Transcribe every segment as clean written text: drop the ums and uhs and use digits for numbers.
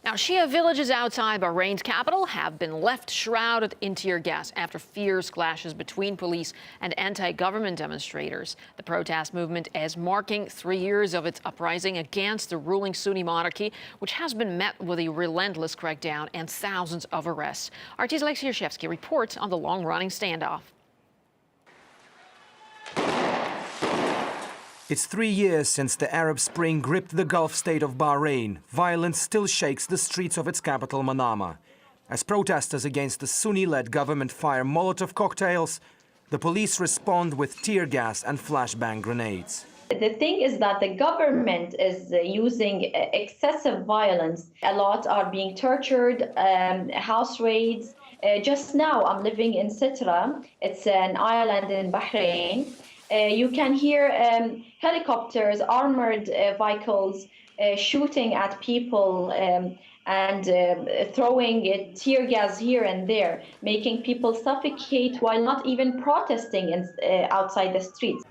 Now, Shia villages outside Bahrain's capital have been left shrouded in tear gas after fierce clashes between police and anti-government demonstrators. The protest movement is marking 3 years of its uprising against the ruling Sunni monarchy, which has been met with a relentless crackdown and thousands of arrests. RT's Alexey Yaroshevsky reports on the long-running standoff. It's 3 years since the Arab Spring gripped the Gulf state of Bahrain. Violence still shakes the streets of its capital, Manama. As protesters against the Sunni-led government fire Molotov cocktails, the police respond with tear gas and flashbang grenades. The thing is that the government is using excessive violence. A lot are being tortured, house raids. Just now, I'm living in Sitra. It's an island in Bahrain. You can hear helicopters, armored vehicles shooting at people and throwing tear gas here and there, making people suffocate while not even protesting outside the streets.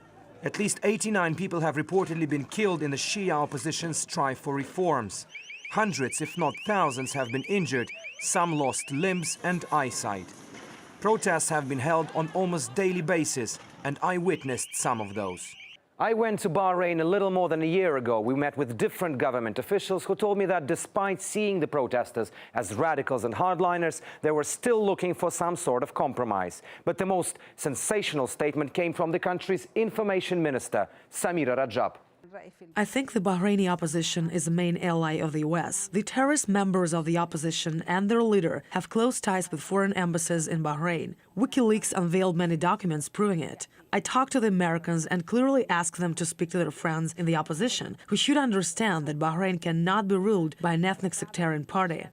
At least 89 people have reportedly been killed in the Shia opposition's strive for reforms. Hundreds, if not thousands, have been injured. Some lost limbs and eyesight. Protests have been held on almost daily basis, and I witnessed some of those. I went to Bahrain a little more than a year ago. We met with different government officials who told me that despite seeing the protesters as radicals and hardliners, they were still looking for some sort of compromise. But the most sensational statement came from the country's information minister, Samira Rajab. I think the Bahraini opposition is a main ally of the US. The terrorist members of the opposition and their leader have close ties with foreign embassies in Bahrain. WikiLeaks unveiled many documents proving it. I talked to the Americans and clearly asked them to speak to their friends in the opposition, who should understand that Bahrain cannot be ruled by an ethnic sectarian party.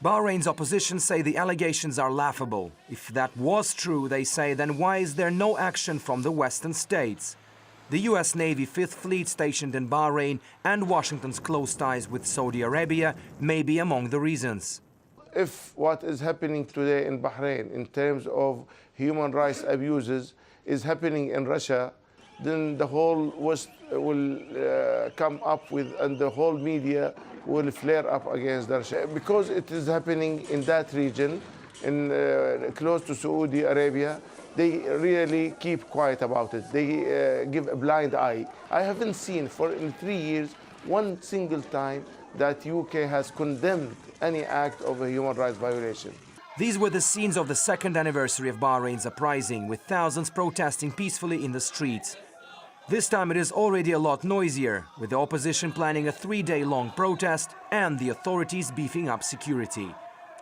Bahrain's opposition say the allegations are laughable. If that was true, they say, then why is there no action from the Western states? The U.S. Navy Fifth Fleet stationed in Bahrain and Washington's close ties with Saudi Arabia may be among the reasons. If what is happening today in Bahrain in terms of human rights abuses is happening in Russia, then the whole West will come up with, and the whole media will flare up against Russia. Because it is happening in that region, close to Saudi Arabia, they really keep quiet about it. They give a blind eye. I haven't seen in 3 years one single time that UK has condemned any act of a human rights violation. These were the scenes of the second anniversary of Bahrain's uprising, with thousands protesting peacefully in the streets. This time it is already a lot noisier, with the opposition planning a 3-day-long protest and the authorities beefing up security.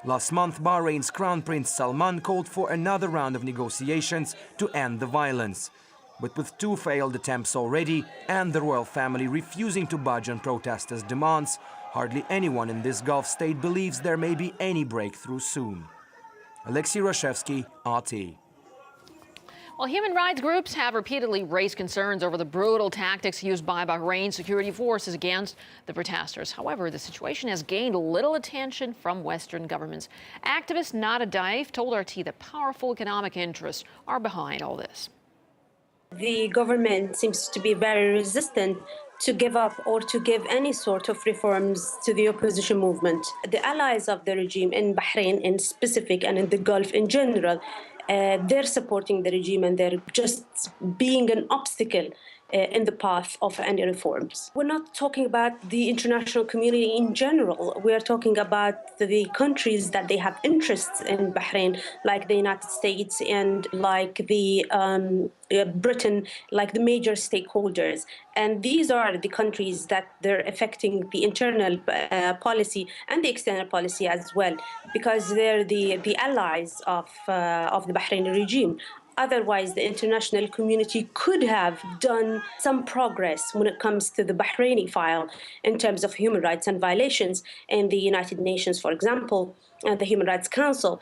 Last month, Bahrain's Crown Prince Salman called for another round of negotiations to end the violence. But with 2 failed attempts already and the royal family refusing to budge on protesters' demands, hardly anyone in this Gulf state believes there may be any breakthrough soon. Alexey Yaroshevsky, RT. Well, human rights groups have repeatedly raised concerns over the brutal tactics used by Bahrain security forces against the protesters. However, the situation has gained little attention from Western governments. Activist Nada Daif told RT that powerful economic interests are behind all this. The government seems to be very resistant to give up or to give any sort of reforms to the opposition movement. The allies of the regime in Bahrain in specific and in the Gulf in general, they're supporting the regime and they're just being an obstacle in the path of any reforms. We're not talking about the international community in general. We're talking about the countries that they have interests in Bahrain, like the United States and like the Britain, like the major stakeholders. And these are the countries that they're affecting the internal policy and the external policy as well, because they're the allies of the Bahraini regime. Otherwise, the international community could have done some progress when it comes to the Bahraini file in terms of human rights and violations in the United Nations, for example, and the Human Rights Council.